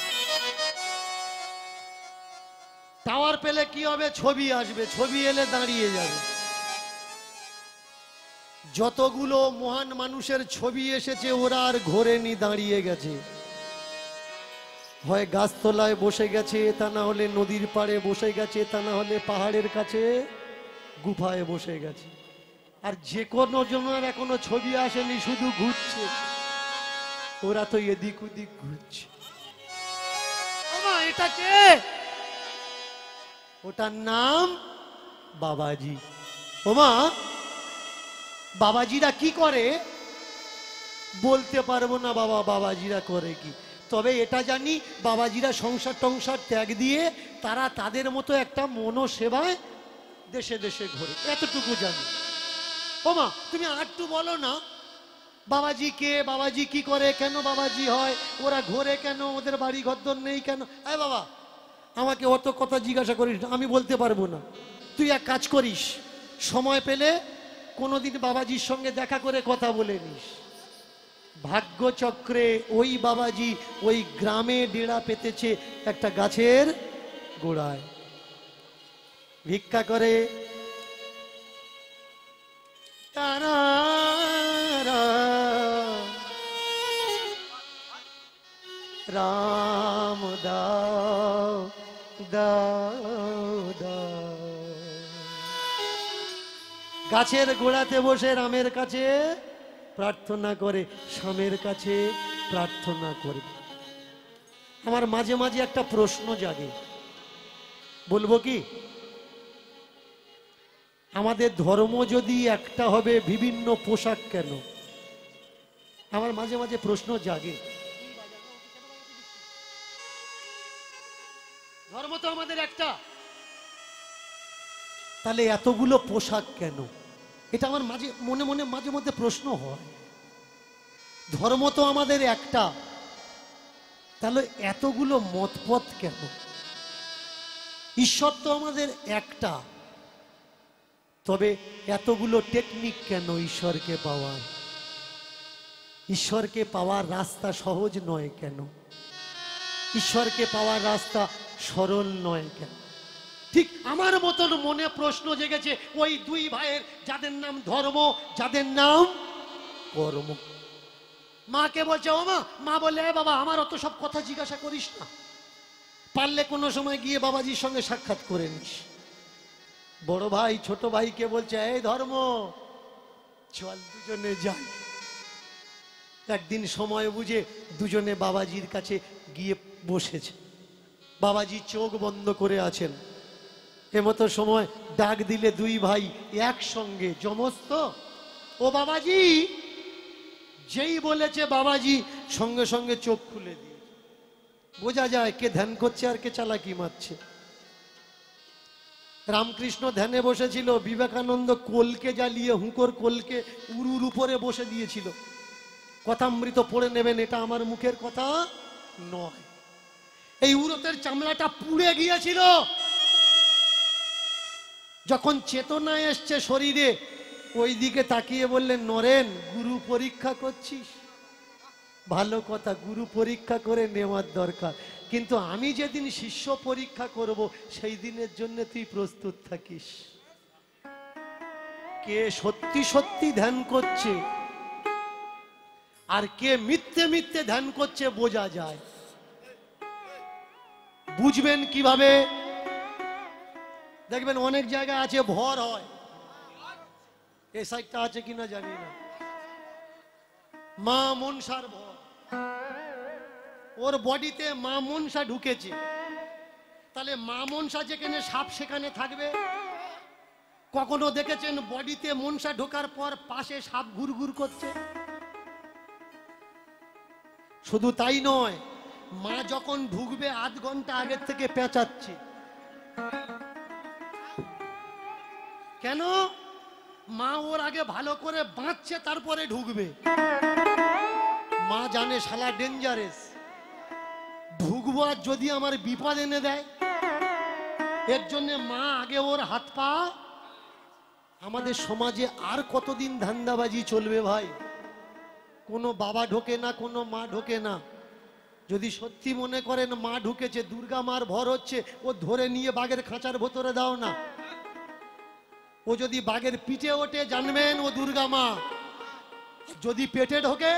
টাওয়ার পেলে কি হবে? ছবি আসবে, ছবি এলে দাঁড়িয়ে যাবে। যতগুলো মহান মানুষের ছবি এসেছে ওরা আর ঘোরেনি, দাঁড়িয়ে গেছে। হয় গাছতলায় বসে গেছে, তা না হলে নদীর পাড়ে বসে গেছে, তা না হলে পাহাড়ের কাছে গুফায় বসে গেছে। আর যে কোনো জনের এখনো ছবি আসেনি, শুধু ঘুরছে। ওরা তো এদিক ওদিক ঘুরছে। আমা এটা কে? ওটার নাম বাবাজি। ওমা, বাবাজিরা কি করে বলতে পারবো না বাবা, বাবাজিরা করে কি। তবে এটা জানি, বাবাজিরা সংসার টংসার ত্যাগ দিয়ে তারা তাদের মতো একটা মনোসেবায় দেশে দেশে ঘোরে, এতটুকু জানি। ওমা তুমি আরেকটু বলো না, বাবাজি কে? বাবাজি কি করে? কেন বাবাজি হয়? ওরা ঘোরে কেন? ওদের বাড়ি ঘরদর নেই কেন? এই বাবা, আমাকে অত কথা জিজ্ঞাসা করিস না, আমি বলতে পারবো না। তুই এক কাজ করিস, সময় পেলে কোনোদিন বাবাজির সঙ্গে দেখা করে কথা বলে নিস। ভাগ্যচক্রে ওই বাবাজি ওই গ্রামে ডেরা পেতেছে একটা গাছের গোড়ায়, ভিক্ষা করে। তারা রাম দাও দাও দাও। গাছের গোড়াতে বসে রামের কাছে প্রার্থনা করে, স্বামীর কাছে প্রার্থনা করে। আমার মাঝে মাঝে একটা প্রশ্ন জাগে, বলবো কি? আমাদের ধর্ম যদি একটা হবে, বিভিন্ন পোশাক কেন? আমার মাঝে মাঝে প্রশ্ন জাগে। ধর্ম তো আমাদের একটা, তাহলে এতগুলো পোশাক কেন? এটা আমার মাঝে মনে মনে মাঝে মধ্যে প্রশ্ন হয়। ধর্ম তো আমাদের একটা, তাহলে এতগুলো মতপথ কেন? ঈশ্বর তো আমাদের একটা, তবে এতগুলো টেকনিক কেন ঈশ্বরকে পাওয়ার? ঈশ্বরকে পাওয়ার রাস্তা সহজ নয় কেন? ঈশ্বরকে পাওয়ার রাস্তা সরল নয় কেন? ঠিক আমার মতন মনে প্রশ্ন জেগেছে ওই দুই ভাইয়ের, যাদের নাম ধর্ম, যাদের নাম কর্ম। মাকে বলছে, ও মা, মা বলে, এ বাবা, আমার অত সব কথা জিজ্ঞাসা করিস না, পারলে কোনো সময় গিয়ে বাবাজির সঙ্গে সাক্ষাৎ করে নিস। বড় ভাই ছোট ভাইকে বলছে, এই ধর্ম, চল দুজনে যাই। একদিন সময় বুঝে দুজনে বাবাজির কাছে গিয়ে বসেছে। বাবাজি চোখ বন্ধ করে আছেন। এমতো সময় ডাক দিলে দুই ভাই একসঙ্গে, জমস্ত, ও বাবাজি। যেই বলেছে বাবাজি সঙ্গে সঙ্গে চোখ খুলে দিয়ে, বোঝা যায় কে ধ্যান করছে আর কে চালাকি মারছে। রামকৃষ্ণ ধ্যানে বসেছিল, বিবেকানন্দ কোলকে জ্বালিয়ে, হুঁকোর কোলকে উরুর উপরে বসে দিয়েছিল। কথামৃত পড়ে নেবেন, এটা আমার মুখের কথা নয়। এই উরতের চামড়াটা পুড়ে গিয়েছিল। যখন চেতনা এসছে শরীরে, ওই দিকে তাকিয়ে বললেন, নরেন, গুরু পরীক্ষা করছিস? ভালো কথা, গুরু পরীক্ষা করে নেওয়ার দরকার, কিন্তু আমি যেদিন শিষ্য পরীক্ষা করব সেই দিনের জন্য তুই প্রস্তুত থাকিস। কে সত্যি সত্যি ধ্যান করছে আর কে মিথ্যে মিথ্যে ধ্যান করছে বোঝা যায়। বুঝবেন কিভাবে? দেখবেন অনেক জায়গায় আছে ভর হয়, এই সাইডটা আছে কিনা জানি না, মা মনসার ভর, ওর বডিতে মা মনসা ঢুকেছে, তাহলে মা মনসা যেখানে সাপ সেখানে থাকবে। কখনো দেখেছেন বডিতে মনসা ঢোকার পর পাশে সাপ ঘুরঘুর করছে? শুধু তাই নয়, মা যখন ঢুকবে আধ ঘন্টা আগের থেকে পেঁচাচ্ছে। কেন? মা ওর আগে ভালো করে বাঁচছে, তারপরে ঢুকবে। মা জানে শালা ডেঞ্জারেস, ঢুকবো আর যদি আমার বিপদ এনে দেয়, এর জন্য মা আগে ওর হাত পা। আমাদের সমাজে আর কতদিন ধান্দাবাজি চলবে ভাই? কোনো বাবা ঢোকে না, কোনো মা ঢোকে না। যদি সত্যি মনে করেন মা ঢুকেছে, দুর্গা মার ভর হচ্ছে, ও ধরে নিয়ে বাঘের খাঁচার ভেতরে দাও না। ও যদি বাঘের পিঠে ওঠে, জানবেন ও দুর্গা মা। যদি পেটে ঢোকে,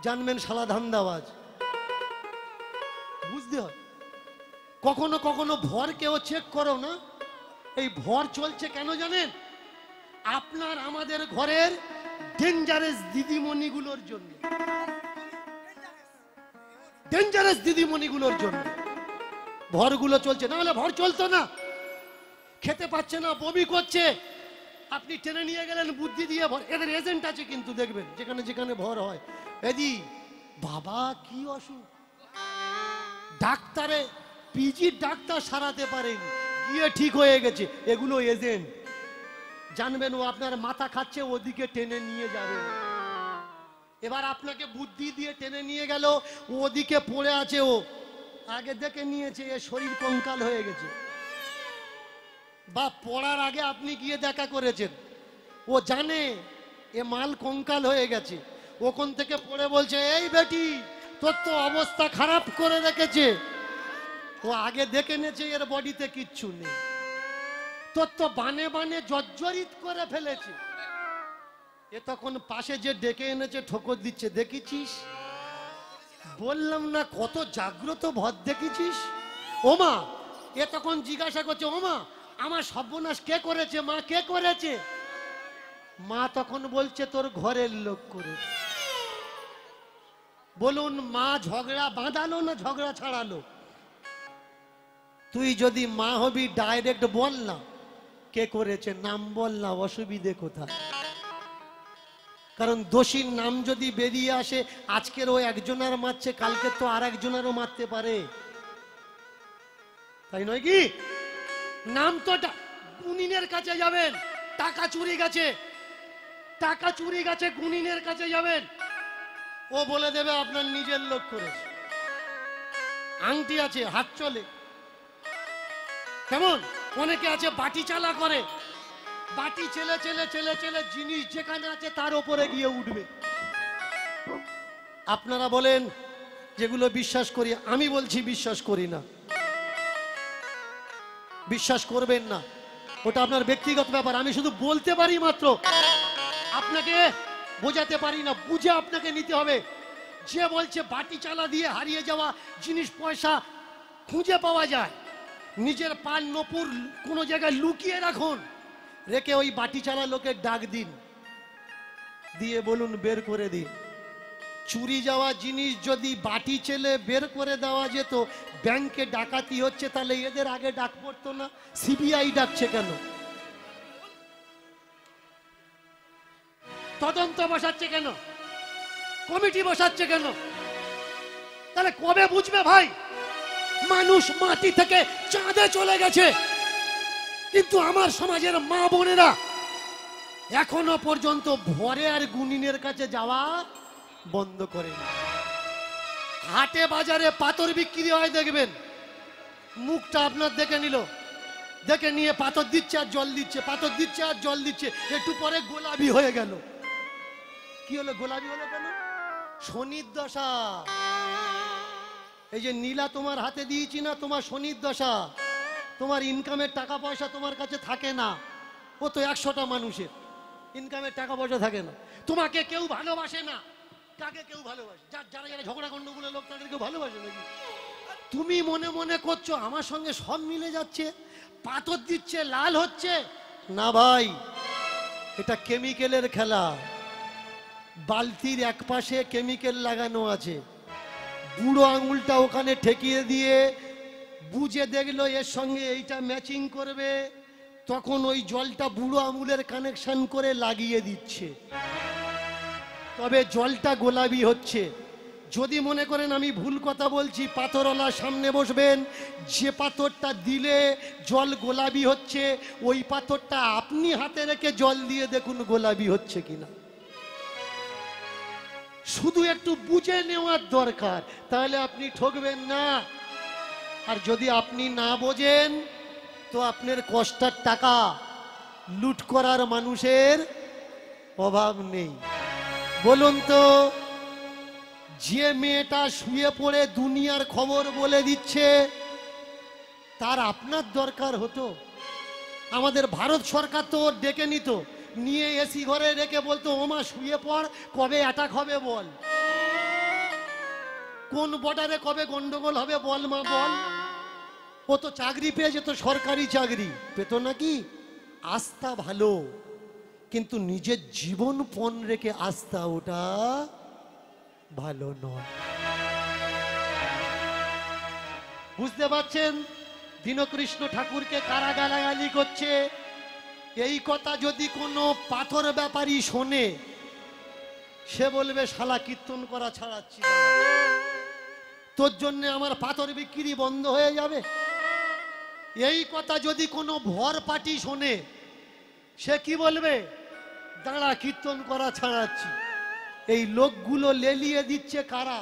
জানবেন শালা ধান্দাবাজ। বুঝতে হয়। কখনো কখনো ভর কেউ চেক করো না। এই ভর চলছে কেন জানেন? আপনার আমাদের ঘরের ডেঞ্জারাস দিদিমণিগুলোর জন্য, ডেঞ্জারাস দিদিমণিগুলোর জন্য ভরগুলো চলছে। না হলে ভর চলতো না। খেতে পাচ্ছে না, বমি করছে, আপনি টেনে নিয়ে গেলেন বুদ্ধি দিয়ে ভর। এদের এজেন্ট আছে কিন্তু, দেখবেন যেখানে যেখানে ভর হয়, এদি বাবা কি অসুখ, ডাক্তারে পিজি ডাক্তার সারাতে পারেনি, গিয়ে ঠিক হয়ে গেছে। এগুলো এজেন্ট। জানবেন ও আপনার মাথা খাচ্ছে, ওদিকে টেনে নিয়ে যাবে। এবার আপনাকে বুদ্ধি দিয়ে টেনে নিয়ে গেল, ওদিকে পড়ে আছে, ও আগে দেখে নিয়েছে এ শরীর কঙ্কাল হয়ে গেছে, বা পড়ার আগে আপনি গিয়ে দেখা করেছেন, ও জানে এ মাল কঙ্কাল হয়ে গেছে। ওখান থেকে পড়ে বলছে, এই বেটি, তোর তো অবস্থা খারাপ করে রেখেছে। ও আগে দেখে নেছে এর বডিতে কিচ্ছু নেই, তোর তো বানে বানে জর্জরিত করে ফেলেছে। এ তখন পাশে যে ডেকে এনেছে ঠোকর দিচ্ছে, দেখেছিস? বললাম না কত জাগ্রত ভর দেখেছিস? ও মা, এ তখন জিজ্ঞাসা করছে, ও মা, আমার সর্বনাশ কে করেছে? মা, কে করেছে? মা তখন বলছে, তোর ঘরের লোক করেছে। বলুন, মা ঝগড়া বাঁধালো না ঝগড়া ছাড়ালো? তুই যদি মা হবি, ডাইরেক্ট বল না কে করেছে, নাম বল না, অসুবিধে কোথায়? কারণ দোষীর নাম যদি বেরিয়ে আসে, আজকের ও একজনের মারছে, কালকে তো আর একজনেরও মারতে পারে, তাই নয় কি? নাম তো গুণিনের কাছে যাবেন, টাকা চুরি গেছে, টাকা চুরি গেছে, গুণিনের কাছে যাবেন, ও বলে দেবে আপনার নিজের লোক করেছে। আংটি আছে, হাত চলে, কেমন? অনেকে আছে বাটি চালা করে, বাটি চেলে চেলে চেলে চেলে জিনিস যেখানে আছে তার উপরে গিয়ে উঠবে। আপনারা বলেন যেগুলো বিশ্বাস করি, আমি বলছি বিশ্বাস করি না, বিশ্বাস করবেন না, ওটা আপনার ব্যক্তিগত ব্যাপার। আমি শুধু বলতে পারি মাত্র, আপনাকে বোঝাতে পারি না, বুঝে আপনাকে নিতে হবে। যে বলছে বাটি চালা দিয়ে হারিয়ে যাওয়া জিনিস পয়সা খুঁজে পাওয়া যায়, নিজের পান নপুর কোনো জায়গায় লুকিয়ে রাখুন, রেখে ওই বাটি চালা লোকের ডাক দিন, দিয়ে বলুন বের করে দিন। চুরি যাওয়া জিনিস যদি বাটি চেলে বের করে দেওয়া যেত, ব্যাংকে ডাকাতি হচ্ছে, তাহলে এদের আগে ডাক পড়তো না? সিবিআই ডাকছে কেন? তদন্ত বসাচ্ছে কেন? কমিটি বসাচ্ছে কেন? তাহলে কবে বুঝবে ভাই মানুষ মাটি থেকে চাঁদে চলে গেছে? কিন্তু আমার সমাজের মা বোনেরা এখনো পর্যন্ত ভরে আর গুনিনের কাছে যাওয়া বন্ধ করেনি। হাটে বাজারে পাথর বিক্রি হয়, দেখবেন মুখটা আপনার দেখে নিল, দেখে নিয়ে পাথর দিচ্ছে আর জল দিচ্ছে, পাথর দিচ্ছে আর জল দিচ্ছে, একটু পরে গোলাপি হয়ে গেল। কি হলো? গোলাপি হলো কেন? শনির দশা। এই যে নীলা তোমার হাতে দিয়েছি না, তোমার শনির দশা। তোমার ইনকামের টাকা পয়সা তোমার কাছে থাকে না। ও তো 100টা মানুষের ইনকামের টাকা পয়সা থাকে না। তোমাকে কেউ ভালোবাসে না। কাকে কেউ ভালোবাসে? যারা যারা ঝগড়া গন্ডগোলের লোক তাদেরকে ভালোবাসে নাকি? তুমি মনে মনে করছো আমার সঙ্গে সব মিলে যাচ্ছে, পাথর দিচ্ছে লাল হচ্ছে না ভাই, এটা কেমিক্যালের খেলা। বালতির এক পাশে কেমিক্যাল লাগানো আছে, বুড়ো আঙুলটা ওখানে ঠেকিয়ে দিয়ে বুঝে দেখলো এর সঙ্গে এইটা ম্যাচিং করবে, তখন ওই জলটা বুড়ো আঙুলের কানেকশন করে লাগিয়ে দিচ্ছে, তবে জলটা গোলাপি হচ্ছে। যদি মনে করেন আমি ভুল কথা বলছি, পাথরওয়ালার সামনে বসবেন, যে পাথরটা দিলে জল গোলাপি হচ্ছে ওই পাথরটা আপনি হাতে রেখে জল দিয়ে দেখুন গোলাপি হচ্ছে কিনা। শুধু একটু বুঝে নেওয়ার দরকার, তাহলে আপনি ঠকবেন না। আর যদি আপনি না বোঝেন তো আপনার কষ্টের টাকা লুট করার মানুষের অভাব নেই। বলুন তো, যে মেয়েটা শুয়ে পড়ে দুনিয়ার খবর বলে দিচ্ছে, তার আপনার দরকার হতো? আমাদের ভারত সরকার তো ডেকে নিত, নিয়ে এসি ঘরে রেখে বলতো ওমা শুয়ে পড়, কবে অ্যাটাক হবে বল, কোন বর্ডারে কবে গন্ডগোল হবে বল মা বল। ও তো চাকরি পেয়ে যেত, সরকারি চাকরি পেত নাকি? আস্থা ভালো, কিন্তু নিজের জীবন পণ রেখে আস্থা ওটা ভালো নয়। বুঝতে পারছেন? দীনকৃষ্ণ ঠাকুরকে কারা গালাগালি করছে? এই কথা যদি কোনো পাথর ব্যাপারী শোনে, সে বলবে শালা কীর্তন করা ছাড়াচ্ছি, তোর জন্য আমার পাথর বিক্রি বন্ধ হয়ে যাবে। এই কথা যদি কোনো ভর পার্টি শোনে, সে কি বলবে? দাঁড়া কীর্তন করা ছাড়াচ্ছি। এই লোকগুলো লেলিয়ে দিচ্ছে কারা?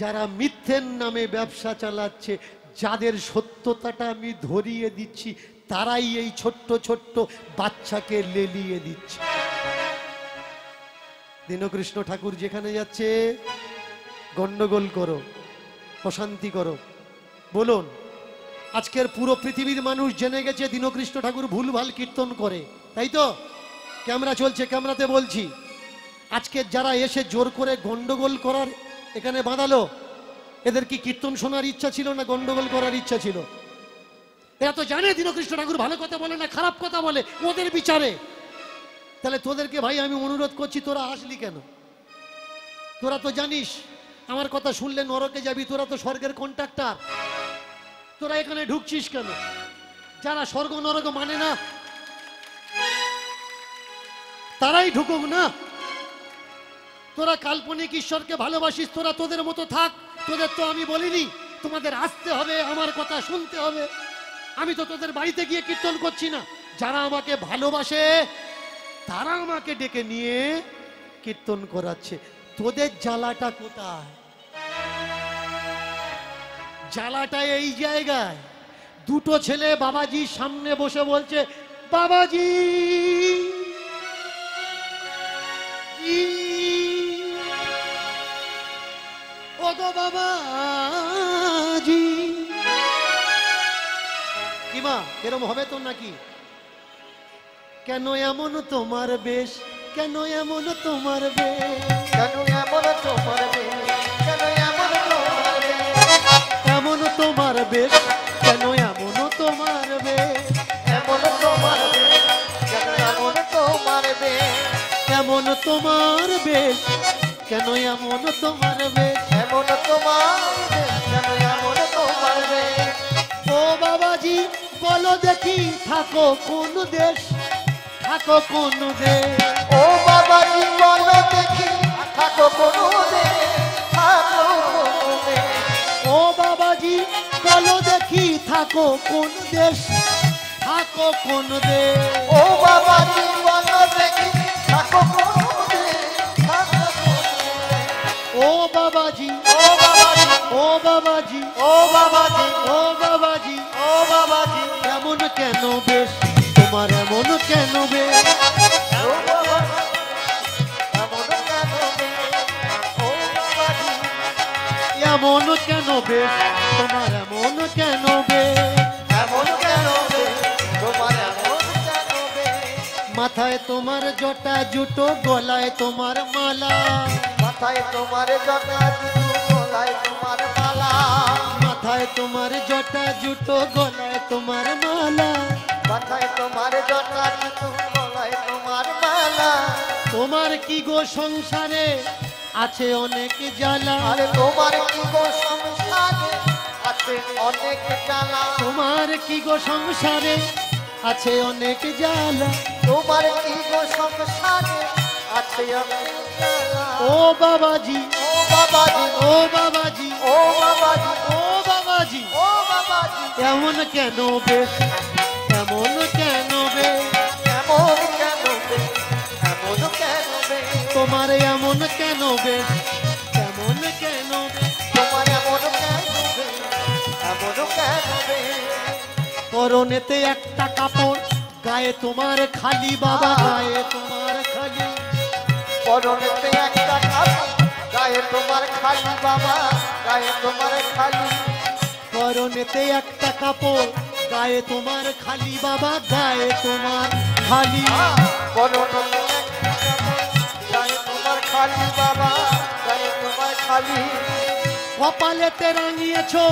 যারা মিথ্যের নামে ব্যবসা চালাচ্ছে, যাদের সত্যতাটা আমি ধরিয়ে দিচ্ছি, তারাই এই ছোট্ট ছোট্ট বাচ্চাকে লেলিয়ে দিচ্ছে। দীনকৃষ্ণ ঠাকুর যেখানে যাচ্ছে গন্ডগোল করো, অশান্তি করো। বলুন, আজকের পুরো পৃথিবীর মানুষ জেনে গেছে দীনকৃষ্ণ ঠাকুর ভুলভাল কীর্তন করে, তাই তো? ক্যামেরা চলছে, ক্যামেরাতে বলছি। আজকে যারা এসে জোর করে গন্ডগোল করার এখানে বাঁধালো, এদের কি কীর্তন শোনার ইচ্ছা ছিল না গন্ডগোল করার ইচ্ছা ছিল? এরা তো জানে দীনকৃষ্ণ ঠাকুর ভালো কথা বলে না, খারাপ কথা বলে, ওদের বিচারে। তাহলে তোদেরকে ভাই আমি অনুরোধ করছি, তোরা আসলি কেন? তোরা তো জানিস আমার কথা শুনলে নরকে যাবি, তোরা তো স্বর্গের কন্ট্রাক্টর, তোরা এখানে ঢুকছিস কেন? যারা স্বর্গ নরক মানে না তারাই ঢুকুক না। তোরা কাল্পনিক ঈশ্বরকে ভালোবাসিস, তোরা তোদের মতো থাক, তোদের তো আমি বলিনি তোমাদের আসতে হবে, আমার কথা শুনতে হবে। আমি তো তোদের বাড়িতে গিয়ে কীর্তন করছি না। যারা আমাকে ভালোবাসে তারা আমাকে ডেকে নিয়ে কীর্তন করাচ্ছে। তোদের জ্বালাটা কোথায়? জ্বালাটা এই জায়গায়, দুটো ছেলে বাবাজির সামনে বসে বলছে, বাবাজি ও গো বাবাজি। কি মা এরম হবে তো নাকি? কেন এমন তোমার বেশ, কেন এমন তোমার বেশ, কেন এমন তোমার বেশ, কেন এমন তোমার বেশ, এমন তোমার বেশ, কেন এমন তোমার বেশ, এমন তোমার বেশ, কেন এমন তোমার বেশ, এমন তোমার বেশ, কেন এমন তোমার বেশ। এমন তোমার বেশ, কেন এমন তোমার বেশ। ও বাবাজি বলো দেখি থাকো কোন দেশ, থাকো কোন দেশ। ও বাবাজি বলো দেখি থাকো কোনো দেশ, থাকো কোনো দেশ। ও বাবাজি বলো দেখি থাকো কোন দেশ, থাকো কোন দেশ। ও বাবাজি বলো দেখি থাকো কোনো দেশ, থাকো কোনো দেশ। ও বাবাজি, ও বাবাজি, ও বাবাজি, ও বাবাজি, ও বাবাজি ও বাবাজি, এমন কেন বেশ, তোমার এমন কেন বেশ। ও বাবাজি, এমন কেন বেশ। ও বাবাজি, এমন কেন বেশ, তোমার এমন কেন বেশ। এমন কেন বেশ, তোমার এমন কেন বেশ। মাথায় তোমার জটা জুটো, গলায় তোমার মালা, মাথায় তোমার জটা জুতো, গলায় তোমার মালা। মাথায় তোমার জটা জুটো, গলায় তোমার মালা। মাথায় তোমার জটা জুতো, গলায় তোমার মালা। তোমার কি গো সংসারে আছে অনেক জ্বালা, আরে তোমার কি গো সংসারে আছে অনেক জ্বালা। তোমার কি গো সংসারে আছে অনেক জ্বালা। তোমার কি গো সংসারে আছে অনেক জ্বালা। ও বাবাজি, ও বাবাজি, ও বাবাজি, ও বাবাজি, ও বাবাজি ও বাবাজি, এমন কেন বেশ, এমন কেন বেশ। এমন কেন বেশ, এমন কেন বেশ। তোমার এমন কেন বেশ, এমন কেন বেশ। তোমার এমন কেন বেশ, এমন কেন বেশ। পরনেতে একটা কাপড়, গায়ে তোমার খালি বাবা, গায়ে তোমার খালি। পরনেতে একটা কাপড়, গায়ে তোমার খালি বাবা, গায়ে তোমার খালি। পরনেতে একটা কাপড়, গায়ে তোমার খালি বাবা, গায়ে তোমার খালি। পরনেতে একটা কাপড়, গায়ে তোমার খালি বাবা, গায়ে তোমার খালি। কপালেতে রাঙিয়েছো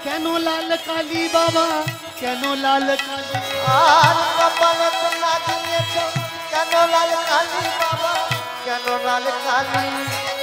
কেন লাল কালি বাবা, কেন লাল কালি। আর কপালে তো লাগিয়েছ কেন লাল কালি বাবা, কেন লাল কালি।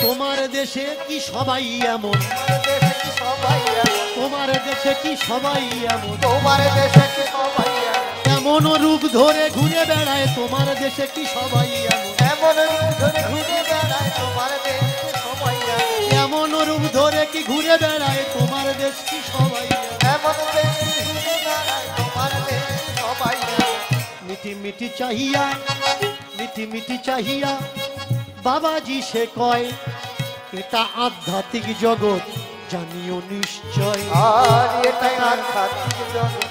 তোমার দেশে কি সবাই এমন, তোমার দেশে কি সবাই এমন, তোমার দেশে কি সবাই এমন। তোমার দেশে কি সবাই এমন, এমন রূপ ধরে ঘুরে বেড়ায়, তোমার দেশে কি সবাই এমন। এমন রূপ ধরে ঘুরে বেড়ায় তোমার দেশে কি সবাই এমন। এমন রূপ ধরে কি ঘুরে বেড়ায়, তোমার দেশ কি সবাই এমন। এমন দেশে ঘুরে বেড়ায় তোমার দেশে কি সবাই এমন। মিটি মিটি চাহিয়া, মিটি মিটি চাহিয়া বাবাজি সে কয়, এটা আধ্যাত্মিক জগৎ জানিও নিশ্চয়। আর এটাই আধ্যাত্মিক জগৎ